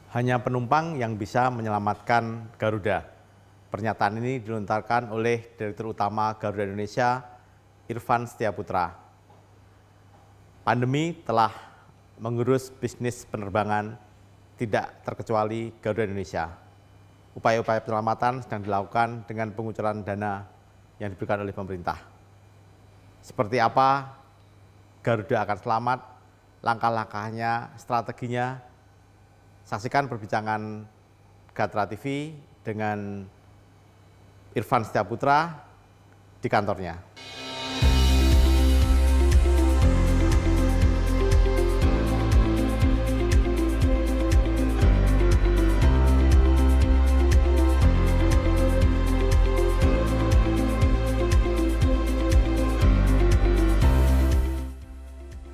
Hanya penumpang yang bisa menyelamatkan Garuda. Pernyataan ini dilontarkan oleh Direktur Utama Garuda Indonesia, Irvan Setiaputra. Pandemi telah mengurus bisnis penerbangan, tidak terkecuali Garuda Indonesia. Upaya-upaya penyelamatan sedang dilakukan dengan pengucuran dana yang diberikan oleh pemerintah. Seperti apa Garuda akan selamat, langkah-langkahnya, strateginya. Saksikan perbincangan Gatra TV dengan Irvan Setiaputra di kantornya.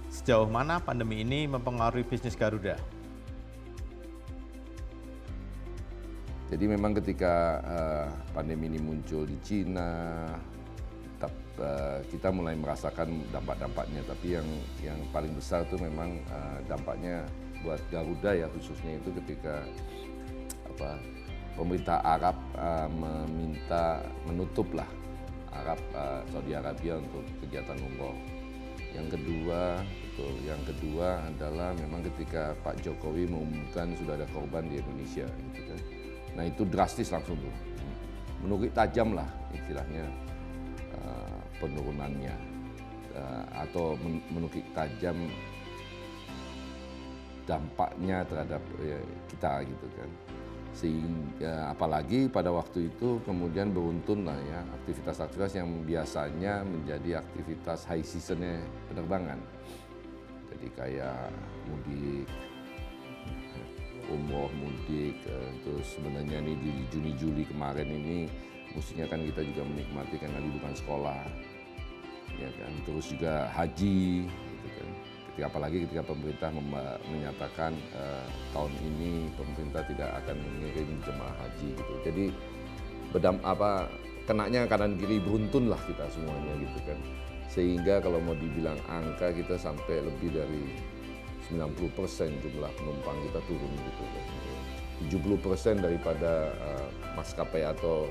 Sejauh mana pandemi ini mempengaruhi bisnis Garuda? Jadi memang ketika pandemi ini muncul di Cina, kita mulai merasakan dampak-dampaknya. Tapi yang paling besar itu memang dampaknya buat Garuda ya, khususnya itu ketika pemerintah Arab meminta menutuplah Saudi Arabia untuk kegiatan umroh. Yang kedua adalah memang ketika Pak Jokowi mengumumkan sudah ada korban di Indonesia, gitu kan. Nah itu drastis langsung tuh, menukik tajam lah istilahnya penurunannya, atau menukik tajam dampaknya terhadap kita gitu kan. Sehingga apalagi pada waktu itu kemudian beruntun lah ya, aktivitas-aktivitas yang biasanya menjadi aktivitas high seasonnya penerbangan. Jadi kayak mudik, umroh, mudik, terus sebenarnya ini di Juni-Juli kemarin ini mestinya kan kita juga menikmati karena liburan sekolah, ya kan. Terus juga haji, gitu kan. Apalagi ketika pemerintah menyatakan tahun ini pemerintah tidak akan mengirim jemaah haji, gitu. Jadi kenanya kanan kiri beruntun lah kita semuanya, gitu kan. Sehingga kalau mau dibilang angka kita sampai lebih dari 90% jumlah penumpang kita turun gitu kan. 70% daripada maskapai atau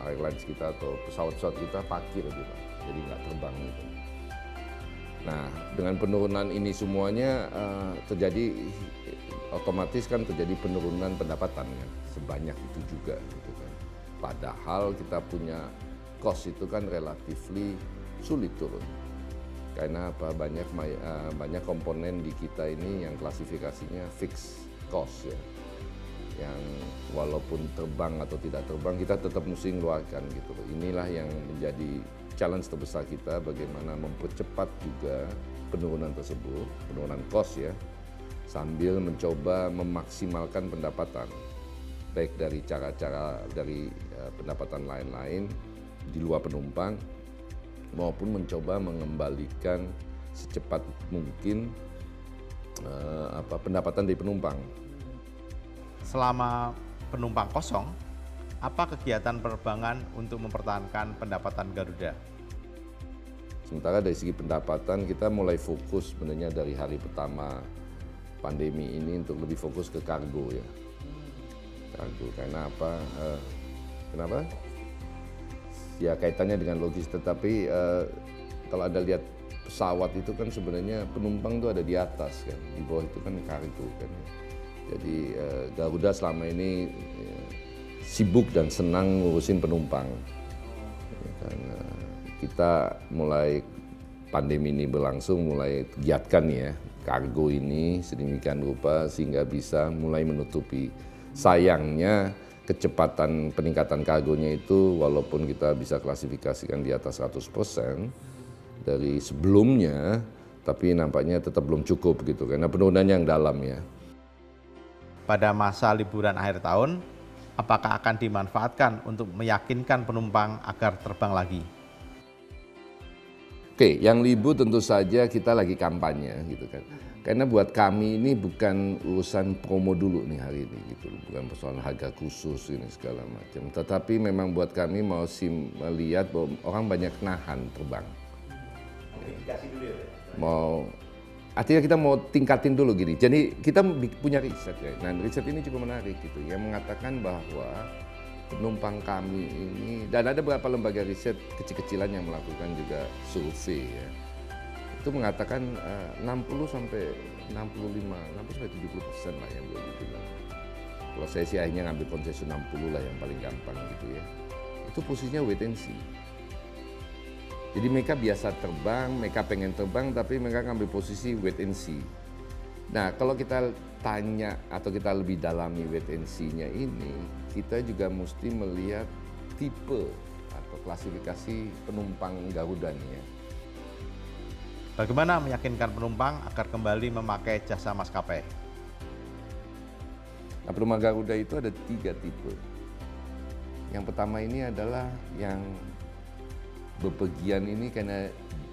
airlines kita atau pesawat-pesawat kita parkir gitu. Jadi nggak terbang gitu. Nah, dengan penurunan ini semuanya terjadi otomatis kan terjadi penurunan pendapatan kan, sebanyak itu juga gitu kan. Padahal kita punya cost itu kan relatively sulit turun. Karena banyak komponen di kita ini yang klasifikasinya fixed cost ya, yang walaupun terbang atau tidak terbang kita tetap mesti mengeluarkan gitu. Inilah yang menjadi challenge terbesar kita, bagaimana mempercepat juga penurunan tersebut, penurunan cost ya, sambil mencoba memaksimalkan pendapatan, baik dari cara-cara dari pendapatan lain-lain di luar penumpang, maupun mencoba mengembalikan secepat mungkin pendapatan dari penumpang. Selama penumpang kosong, apa kegiatan penerbangan untuk mempertahankan pendapatan Garuda? Sementara dari segi pendapatan kita mulai fokus sebenarnya dari hari pertama pandemi ini untuk lebih fokus ke kargo ya. Kargo, karena apa? Kenapa? Ya kaitannya dengan logis, tetapi kalau Anda lihat pesawat itu kan sebenarnya penumpang itu ada di atas kan, di bawah itu kan kargo kan. Jadi Garuda selama ini sibuk dan senang ngurusin penumpang. Karena kita mulai pandemi ini berlangsung, mulai giatkan ya kargo ini sedemikian rupa sehingga bisa mulai menutupi. Sayangnya kecepatan peningkatan kargonya itu walaupun kita bisa klasifikasikan di atas 100% dari sebelumnya, tapi nampaknya tetap belum cukup gitu karena penurunannya yang dalam ya. Pada masa liburan akhir tahun, apakah akan dimanfaatkan untuk meyakinkan penumpang agar terbang lagi? Oke, yang libur tentu saja kita lagi kampanye gitu kan. Karena buat kami ini bukan urusan promo dulu nih hari ini gitu, bukan persoalan harga khusus ini segala macam. Tetapi memang buat kami mau melihat bahwa orang banyak nahan terbang. Mau Artinya kita mau tingkatin dulu gini. Jadi kita punya riset ya. Nah, riset ini cukup menarik gitu, yang mengatakan bahwa penumpang kami ini, dan ada beberapa lembaga riset kecil-kecilan yang melakukan juga survei ya. Itu mengatakan 60 sampai 70% lah yang boleh dibilang. Kalau saya sih akhirnya ngambil konsesi 60 lah yang paling gampang gitu ya. Itu posisinya wait and see. Jadi mereka biasa terbang, mereka pengen terbang, tapi mereka ngambil posisi wait and see. Nah, kalau kita tanya atau kita lebih dalami wait and see-nya ini, kita juga mesti melihat tipe atau klasifikasi penumpang Garuda nih ya. Bagaimana meyakinkan penumpang agar kembali memakai jasa maskapai? Nah, penumpang Garuda itu ada 3 tipe. Yang pertama ini adalah yang bepergian ini karena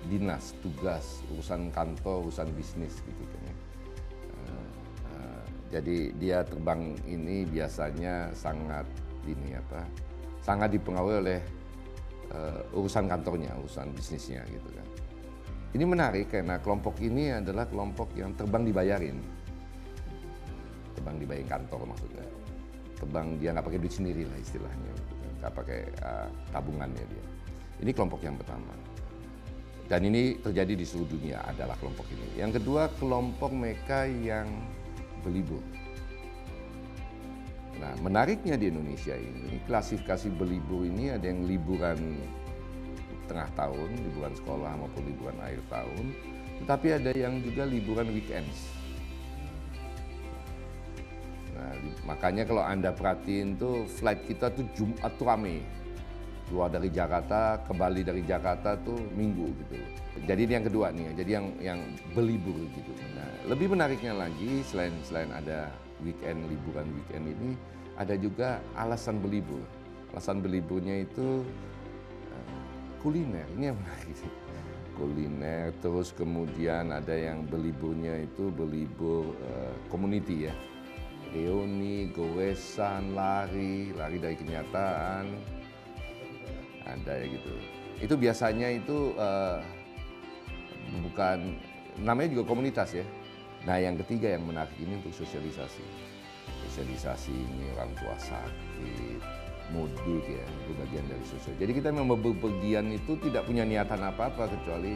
dinas, tugas, urusan kantor, urusan bisnis gitu kan ya. Jadi dia terbang ini biasanya sangat dipengaruhi oleh urusan kantornya, urusan bisnisnya gitu kan. Ini menarik karena kelompok ini adalah kelompok yang terbang dibayarin. Terbang dibayarin kantor maksudnya. Terbang dia nggak pakai duit sendiri lah istilahnya, gitu kan. Nggak pakai tabungannya dia. Ini kelompok yang pertama. Dan ini terjadi di seluruh dunia adalah kelompok ini. Yang kedua, kelompok mereka yang berlibur. Nah, menariknya di Indonesia ini, klasifikasi berlibur ini ada yang liburan tengah tahun, liburan sekolah maupun liburan akhir tahun, tetapi ada yang juga liburan weekends. Nah, makanya kalau Anda perhatiin tuh flight kita tuh Jumat tuh rame. Keluar dari Jakarta, kembali dari Jakarta tuh Minggu gitu. Jadi ini yang kedua nih, jadi yang berlibur gitu. Nah, lebih menariknya lagi selain ada liburan weekend ini, ada juga alasan berlibur. Alasan berliburnya itu kuliner, ini yang menarik. Kuliner, terus kemudian ada yang berliburnya itu berlibur community ya. Reuni, goesan, lari dari kenyataan. Ada ya gitu. Itu biasanya itu bukan, namanya juga komunitas ya. Nah, yang ketiga yang menarik ini untuk sosialisasi. Sosialisasi ini orang tua sakit, mudik ya, itu bagian dari sosial. Jadi kita memang bepergian itu tidak punya niatan apa-apa kecuali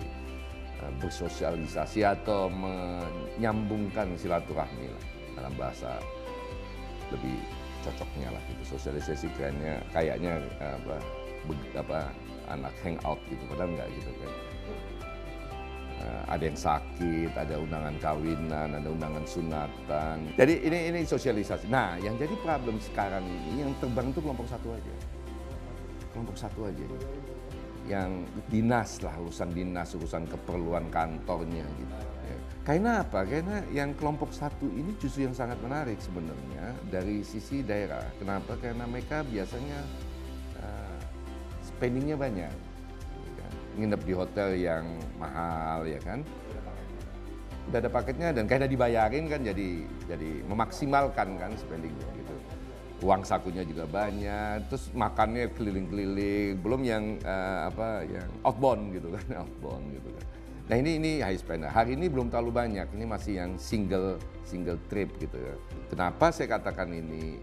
bersosialisasi atau menyambungkan silaturahmi lah, dalam bahasa lebih cocoknya lah gitu. Sosialisasi kayaknya anak hangout gitu, padahal enggak gitu kan. Ada yang sakit, ada undangan kawinan, ada undangan sunatan. Jadi ini sosialisasi. Nah, yang jadi problem sekarang ini yang terbang itu kelompok satu aja. Kelompok satu aja. Yang dinas lah, urusan keperluan kantornya gitu. Ya. Karena apa? Karena yang kelompok satu ini justru yang sangat menarik sebenarnya dari sisi daerah. Kenapa? Karena mereka biasanya spendingnya banyak. Nginep di hotel yang mahal ya kan, udah ada paketnya dan karena dibayarin kan jadi memaksimalkan kan spendingnya gitu. Uang sakunya juga banyak, terus makannya keliling-keliling, belum yang yang outbound gitu kan, outbound gitu kan. Nah ini high spender. Hari ini belum terlalu banyak, ini masih yang single trip gitu ya. Kenapa saya katakan ini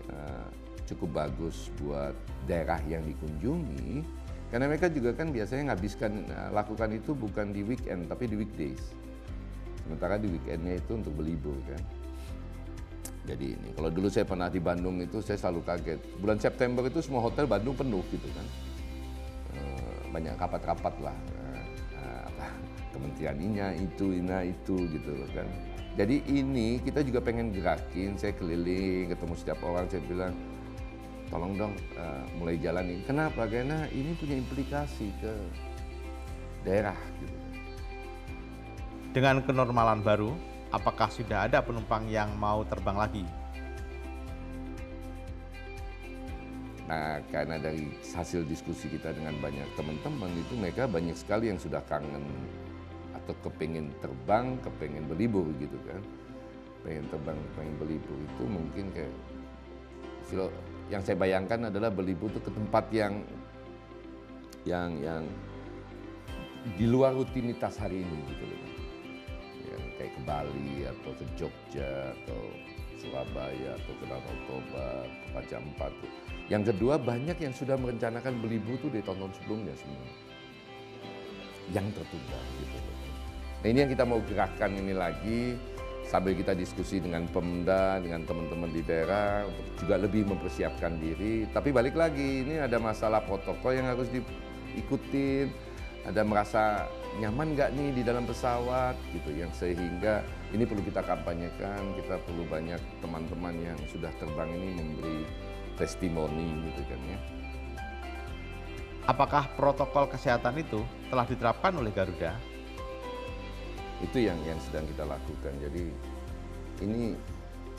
cukup bagus buat daerah yang dikunjungi? Karena mereka juga kan biasanya lakukan itu bukan di weekend, tapi di weekdays. Sementara di weekendnya itu untuk berlibur kan. Jadi ini, kalau dulu saya pernah di Bandung itu saya selalu kaget. Bulan September itu semua hotel Bandung penuh gitu kan. Banyak rapat-rapat lah. Kementerian itu gitu loh kan. Jadi ini kita juga pengen gerakin, saya keliling, ketemu setiap orang, saya bilang, tolong dong mulai jalanin. Kenapa? Karena ini punya implikasi ke daerah gitu. Dengan kenormalan baru, apakah sudah ada penumpang yang mau terbang lagi? Nah, karena dari hasil diskusi kita dengan banyak teman-teman itu mereka banyak sekali yang sudah kangen atau kepengen terbang, kepengen berlibur gitu kan. Pengen terbang, pengen berlibur itu mungkin kayak yang saya bayangkan adalah berlibur itu ke tempat yang di luar rutinitas hari ini gitu loh. Ya, kayak ke Bali atau ke Jogja atau Surabaya atau ke Danau Toba, ke Raja Ampat. Yang kedua, banyak yang sudah merencanakan beli buku di tahun-tahun sebelumnya sebenarnya, yang tertunda gitu. Nah ini yang kita mau gerakkan ini lagi, sambil kita diskusi dengan Pemda, dengan teman-teman di daerah untuk juga lebih mempersiapkan diri. Tapi balik lagi, ini ada masalah protokol yang harus diikutin, ada merasa nyaman nggak nih di dalam pesawat gitu, yang sehingga ini perlu kita kampanyekan. Kita perlu banyak teman-teman yang sudah terbang ini memberi testimoni gitu kan ya. Apakah protokol kesehatan itu telah diterapkan oleh Garuda? Itu yang sedang kita lakukan. Jadi ini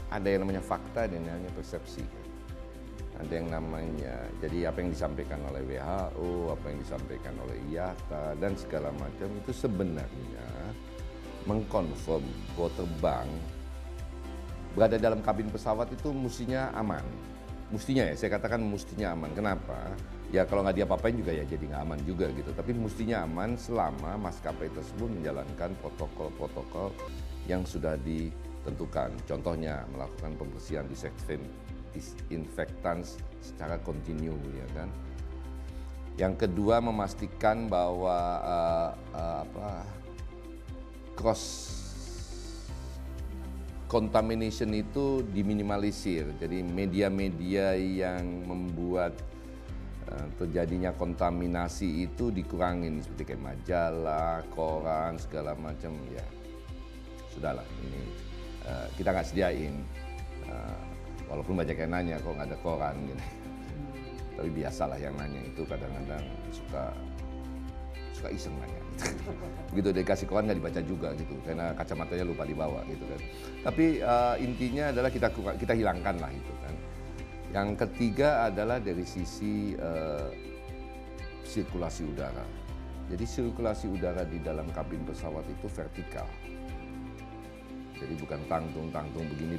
ada yang namanya fakta dan yang namanya persepsi. Ada yang namanya, jadi apa yang disampaikan oleh WHO, apa yang disampaikan oleh IATA dan segala macam itu sebenarnya mengkonfirm bahwa terbang berada dalam kabin pesawat itu mestinya aman. Mestinya ya, saya katakan mestinya aman. Kenapa? Ya kalau nggak diapa-apain juga ya jadi nggak aman juga gitu. Tapi mestinya aman selama maskapai tersebut menjalankan protokol-protokol yang sudah ditentukan. Contohnya melakukan pembersihan disinfektan secara kontinu ya kan. Yang kedua memastikan bahwa cross contamination itu diminimalisir. Jadi media-media yang membuat terjadinya kontaminasi itu dikurangin seperti kayak majalah, koran, segala macam ya. Sudahlah ini kita nggak sediain. Walaupun banyak yang nanya kok nggak ada koran gitu. Tapi biasalah yang nanya itu kadang-kadang suka iseng nanya. Begitu dikasih koran nggak dibaca juga gitu, karena kacamatanya lupa dibawa gitu kan. Tapi intinya adalah kita hilangkan lah itu kan. Yang ketiga adalah dari sisi sirkulasi udara. Jadi sirkulasi udara di dalam kabin pesawat itu vertikal. Jadi bukan tangtung begini,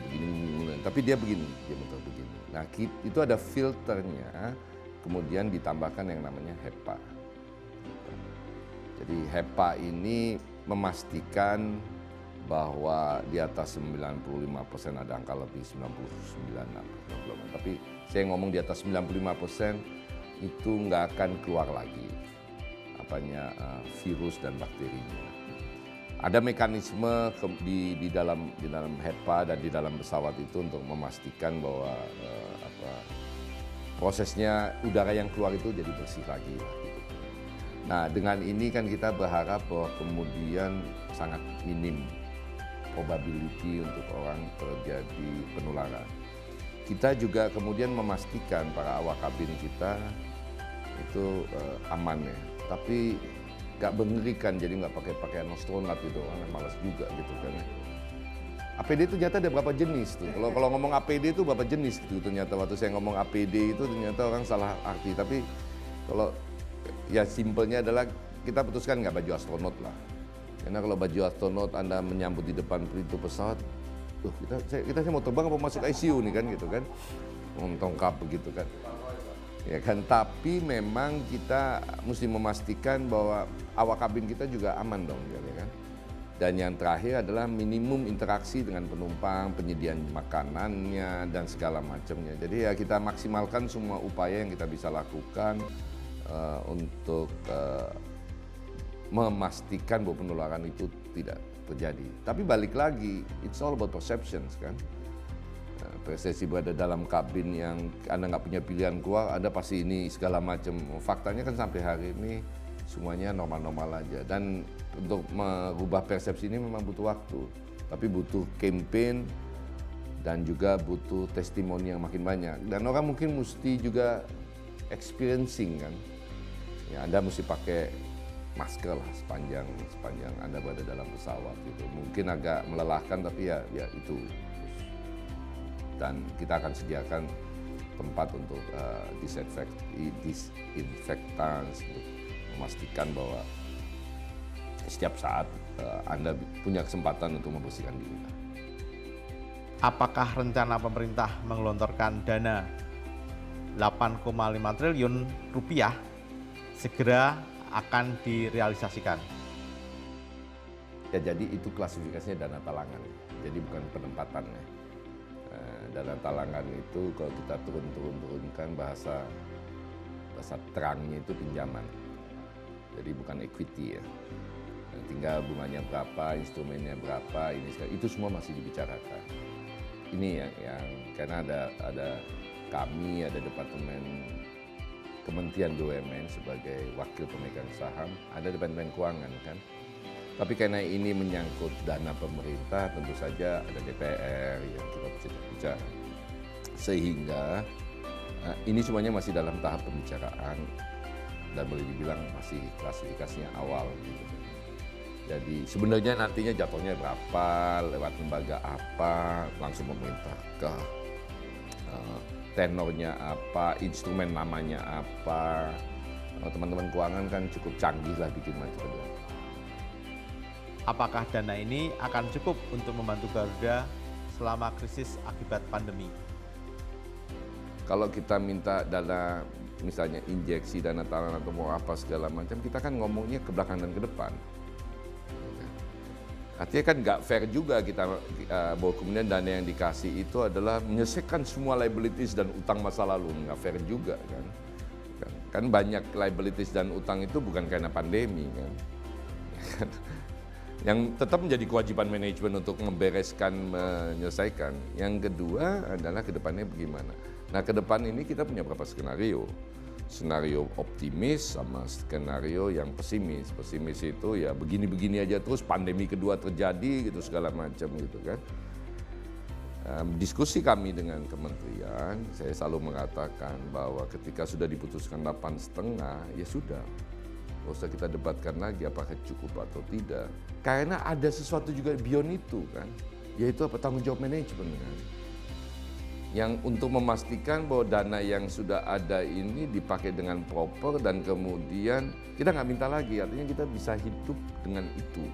tapi dia begini, dia muter begini. Nah itu ada filternya, kemudian ditambahkan yang namanya HEPA. Jadi HEPA ini memastikan bahwa di atas 95% ada angka lebih 99%. Tapi saya ngomong di atas 95% itu nggak akan keluar lagi virus dan bakterinya. Ada mekanisme di dalam HEPA dan di dalam pesawat itu untuk memastikan bahwa prosesnya udara yang keluar itu jadi bersih lagi lah gitu. Nah dengan ini kan kita berharap bahwa kemudian sangat minim probability untuk orang terjadi penularan. Kita juga kemudian memastikan para awak kabin kita itu aman ya, tapi gak mengerikan, jadi nggak pakai pakaian astronot gitu, orang malas juga gitu kan. APD itu ternyata ada berapa jenis tuh. Kalau ngomong APD itu berapa jenis gitu ternyata. Waktu saya ngomong APD itu ternyata orang salah arti. Tapi kalau ya simpelnya adalah kita putuskan nggak baju astronot lah. Karena kalau baju astronot Anda menyambut di depan pintu pesawat, kita mau terbang apa masuk ICU nih kan gitu kan. Tongkap begitu kan. Ya kan, tapi memang kita mesti memastikan bahwa awak kabin kita juga aman dong, ya kan. Dan yang terakhir adalah minimum interaksi dengan penumpang, penyediaan makanannya dan segala macamnya. Jadi ya kita maksimalkan semua upaya yang kita bisa lakukan untuk memastikan bahwa penularan itu tidak terjadi. Tapi balik lagi, it's all about perceptions kan. Persepsi berada dalam kabin yang Anda nggak punya pilihan keluar, Anda pasti ini segala macam. Faktanya kan sampai hari ini semuanya normal-normal aja. Dan untuk merubah persepsi ini memang butuh waktu. Tapi butuh campaign dan juga butuh testimoni yang makin banyak. Dan orang mungkin mesti juga experiencing kan. Ya, Anda mesti pakai masker lah sepanjang Anda berada dalam pesawat gitu. Mungkin agak melelahkan tapi ya itu. Dan kita akan sediakan tempat untuk disinfektan untuk memastikan bahwa setiap saat Anda punya kesempatan untuk membersihkan diri. Apakah rencana pemerintah menggelontorkan dana 8,5 triliun rupiah segera akan direalisasikan? Ya jadi itu klasifikasinya dana talangan, jadi bukan penempatannya. Dana talangan itu kalau kita turunkan bahasa terangnya itu pinjaman, jadi bukan equity ya. Tinggal bunganya berapa, instrumennya berapa, itu semua masih dibicarakan. Ini yang karena ada kami, ada Departemen Kementerian BUMN sebagai wakil pemegang saham, ada Departemen Keuangan kan. Tapi karena ini menyangkut dana pemerintah, tentu saja ada DPR yang kita bicara. Sehingga ini semuanya masih dalam tahap pembicaraan dan boleh dibilang masih klasifikasinya awal gitu. Jadi sebenarnya nantinya jatuhnya berapa, lewat lembaga apa, langsung pemerintahkah, tenornya apa, instrumen namanya apa. Teman-teman keuangan kan cukup canggih lah bikin macam-macam. Apakah dana ini akan cukup untuk membantu Garuda selama krisis akibat pandemi? Kalau kita minta dana, misalnya injeksi dana talangan atau mau apa segala macam, kita kan ngomongnya ke belakang dan ke depan. Artinya kan nggak fair juga kita bahwa kemudian dana yang dikasih itu adalah menyelesaikan semua liabilities dan utang masa lalu, nggak fair juga kan. Kan banyak liabilities dan utang itu bukan karena pandemi kan. Yang tetap menjadi kewajiban manajemen untuk membereskan, menyelesaikan. Yang kedua adalah ke depannya bagaimana. Nah ke depan ini kita punya beberapa skenario. Skenario optimis sama skenario yang pesimis. Pesimis itu ya begini-begini aja terus pandemi kedua terjadi gitu segala macam gitu kan. Diskusi kami dengan kementerian, saya selalu mengatakan bahwa ketika sudah diputuskan 8,5 ya sudah. Nggak usah kita debatkan lagi apakah cukup atau tidak. Karena ada sesuatu juga beyond itu kan. Yaitu apa, tanggung jawab manajemen kan. Yang untuk memastikan bahwa dana yang sudah ada ini dipakai dengan proper dan kemudian kita nggak minta lagi, artinya kita bisa hidup dengan itu.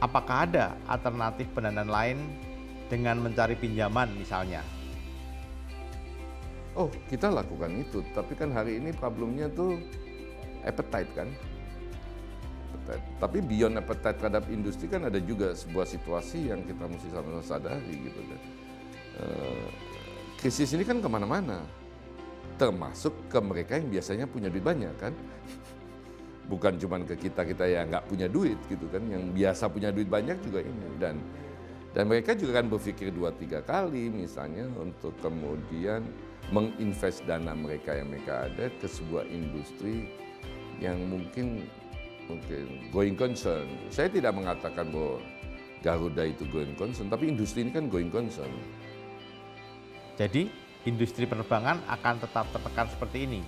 Apakah ada alternatif pendanaan lain dengan mencari pinjaman misalnya? Oh, kita lakukan itu, tapi kan hari ini problemnya tuh appetite kan. Appetite. Tapi beyond appetite terhadap industri kan ada juga sebuah situasi yang kita mesti sama-sama sadari gitu kan. Krisis ini kan kemana-mana, termasuk ke mereka yang biasanya punya duit banyak kan. Bukan cuma ke kita yang nggak punya duit gitu kan, yang biasa punya duit banyak juga ini. Dan mereka juga kan berpikir 2-3 kali misalnya untuk kemudian menginvest dana mereka yang mereka ada ke sebuah industri yang mungkin going concern. Saya tidak mengatakan bahwa Garuda itu going concern, tapi industri ini kan going concern. Jadi, industri penerbangan akan tetap tertekan seperti ini.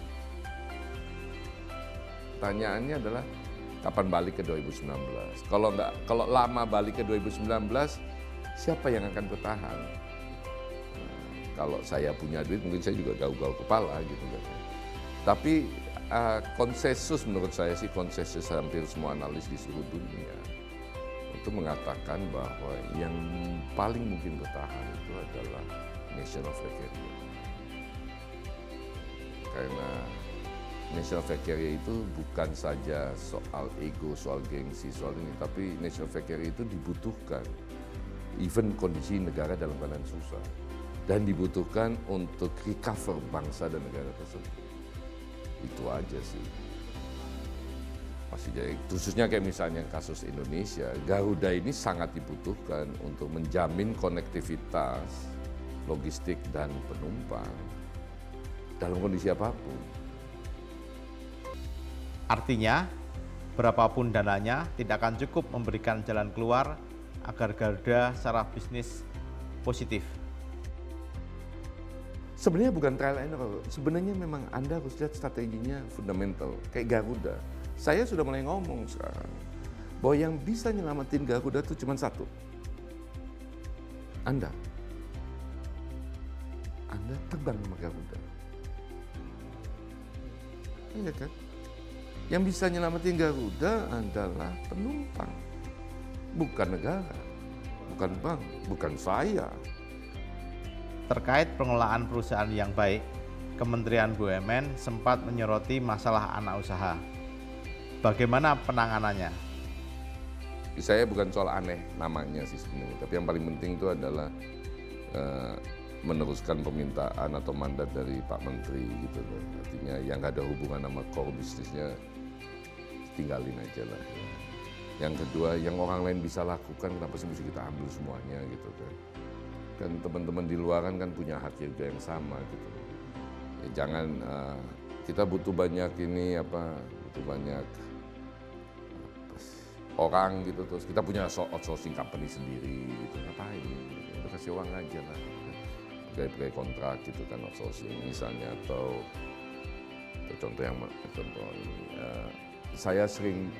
Pertanyaannya adalah kapan balik ke 2019? Kalau lama balik ke 2019, siapa yang akan bertahan? Kalau saya punya duit, mungkin saya juga gaul-gaul kepala gitu kan. Tapi konsensus menurut saya sih, konsensus hampir semua analis di seluruh dunia itu mengatakan bahwa yang paling mungkin bertahan itu adalah national flag carrier. Karena national flag carrier itu bukan saja soal ego, soal gengsi, soal ini, tapi national flag carrier itu dibutuhkan even kondisi negara dalam keadaan susah dan dibutuhkan untuk recover bangsa dan negara tersebut. Itu aja sih. Masih jadi, khususnya kayak misalnya kasus Indonesia, Garuda ini sangat dibutuhkan untuk menjamin konektivitas logistik dan penumpang dalam kondisi apapun. Artinya, berapapun dananya tidak akan cukup memberikan jalan keluar agar Garuda secara bisnis positif. Sebenarnya bukan trial and error, sebenarnya memang Anda harus lihat strateginya fundamental, kayak Garuda. Saya sudah mulai ngomong sekarang, bahwa yang bisa nyelamatin Garuda itu cuma satu. Anda terbang sama Garuda. Iya kan? Yang bisa nyelamatin Garuda adalah penumpang, bukan negara, bukan bank, bukan saya. Terkait pengelolaan perusahaan yang baik, Kementerian BUMN sempat menyoroti masalah anak usaha. Bagaimana penanganannya? Saya bukan soal aneh namanya sih sebenarnya, tapi yang paling penting itu adalah meneruskan permintaan atau mandat dari Pak Menteri gitu loh. Artinya yang nggak ada hubungan sama core bisnisnya tinggalin aja lah. Ya. Yang kedua, yang orang lain bisa lakukan, kenapa sih mesti kita ambil semuanya gitu kan? Kan teman-teman di luar kan punya hak juga yang sama gitu. Ya, jangan kita butuh banyak butuh banyak orang gitu, terus kita punya outsourcing company sendiri gitu, ngapain? Udah kasih uang aja lah, pegawai kontrak gitu kan outsourcing misalnya, atau contoh ini, saya sering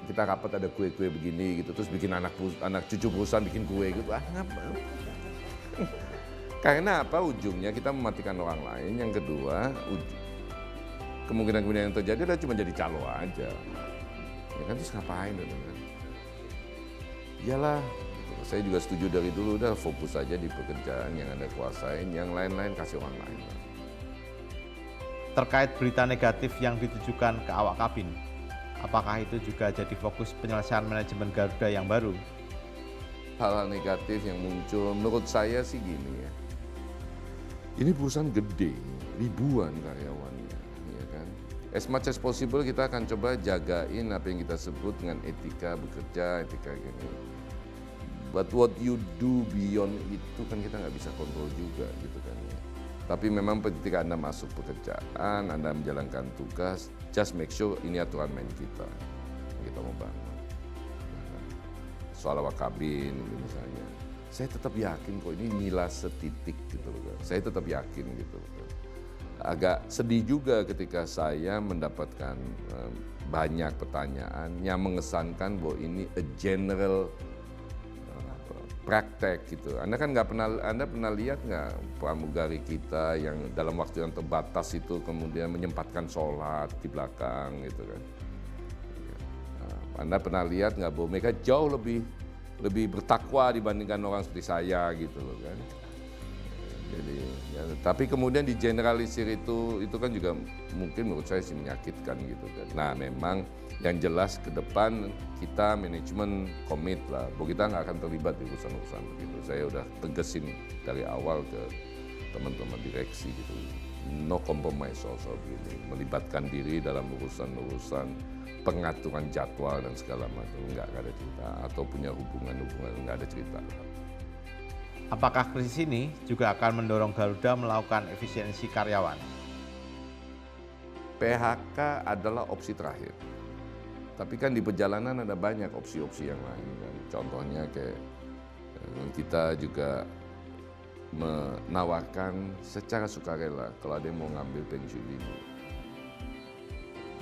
kita rapat ada kue-kue begini gitu, terus bikin anak cucu perusahaan bikin kue gitu, ngapa? Karena apa? Ujungnya kita mematikan orang lain. Yang kedua, kemungkinan yang terjadi adalah cuma jadi calo aja. Ya kan, terus ngapain kan? Iyalah, saya juga setuju dari dulu, udah fokus aja di pekerjaan yang Anda kuasain, yang lain-lain kasih orang lain. Terkait berita negatif yang ditujukan ke awak kabin, apakah itu juga jadi fokus penyelesaian manajemen Garuda yang baru? Hal-hal negatif yang muncul, menurut saya sih gini ya, ini perusahaan gede, ribuan karyawannya, ya kan. As much as possible kita akan coba jagain apa yang kita sebut dengan etika bekerja, etika gini. But what you do beyond itu kan kita nggak bisa kontrol juga gitu kan ya. Tapi memang ketika Anda masuk pekerjaan, Anda menjalankan tugas, just make sure ini aturan main kita mau bangun. Soal awak kabin misalnya, saya tetap yakin kok ini nilai setitik gitu loh kan. Saya tetap yakin gitu loh kan. Agak sedih juga ketika saya mendapatkan banyak pertanyaan yang mengesankan bahwa ini a general praktek gitu. Anda pernah lihat nggak pramugari kita yang dalam waktu yang terbatas itu kemudian menyempatkan sholat di belakang gitu kan? Anda pernah lihat nggak bahwa mereka jauh lebih bertakwa dibandingkan orang seperti saya gitu loh kan? Jadi, ya, tapi kemudian di generalisir itu kan juga mungkin menurut saya sih menyakitkan gitu kan. Nah memang yang jelas ke depan kita manajemen komit lah, bahwa kita nggak akan terlibat di urusan-urusan begitu. Saya udah tegesin dari awal ke teman-teman direksi gitu. No compromise soal begini, melibatkan diri dalam urusan-urusan pengaturan jadwal dan segala macam, nggak ada cerita, atau punya hubungan-hubungan nggak ada cerita. Apakah krisis ini juga akan mendorong Garuda melakukan efisiensi karyawan? PHK adalah opsi terakhir. Tapi kan di perjalanan ada banyak opsi-opsi yang lain kan. Contohnya kayak kita juga menawarkan secara sukarela kalau ada yang mau ngambil pensiun dini.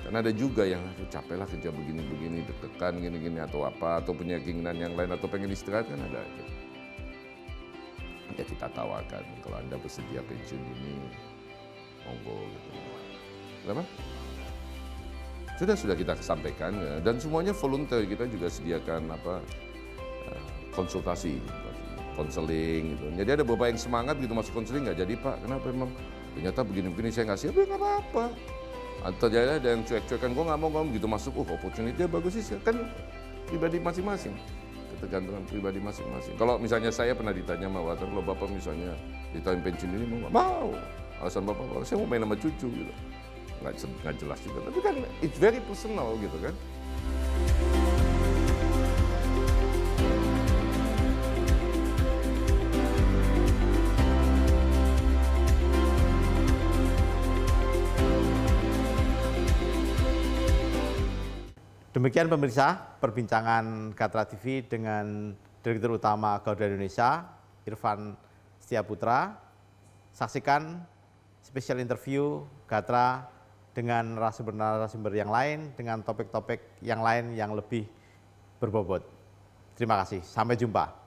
Karena ada juga yang capek lah kerja begini-begini, deg-degan gini-gini atau apa, atau punya keinginan yang lain atau pengen istirahat kan ada aja. Ya kita tawarkan kalau Anda bersedia pensiun dini, monggo gitu. Kenapa? Sudah kita sampaikan ya, dan semuanya volunteer. Kita juga sediakan konsultasi, konseling gitu. Jadi ada beberapa yang semangat gitu masuk konseling, nggak jadi Pak, kenapa emang ternyata begini-begini saya nggak siap, ya nggak apa-apa. Atau jadi ada yang cuek-cuekan, gue nggak mau gitu masuk, opportunity bagus sih, kan pribadi masing-masing, ketergantungan pribadi masing-masing. Kalau misalnya saya pernah ditanya sama wartawan, kalau Bapak misalnya ditanya pensiun ini mau nggak mau, alasan Bapak, saya mau main sama cucu gitu. Nggak jelas juga, tapi kan it's very personal gitu kan. Demikian pemirsa, perbincangan Gatra TV dengan Direktur Utama Garuda Indonesia, Irfan Setiaputra. Saksikan spesial interview Gatra dengan narasumber yang lain, dengan topik-topik yang lain yang lebih berbobot. Terima kasih, sampai jumpa.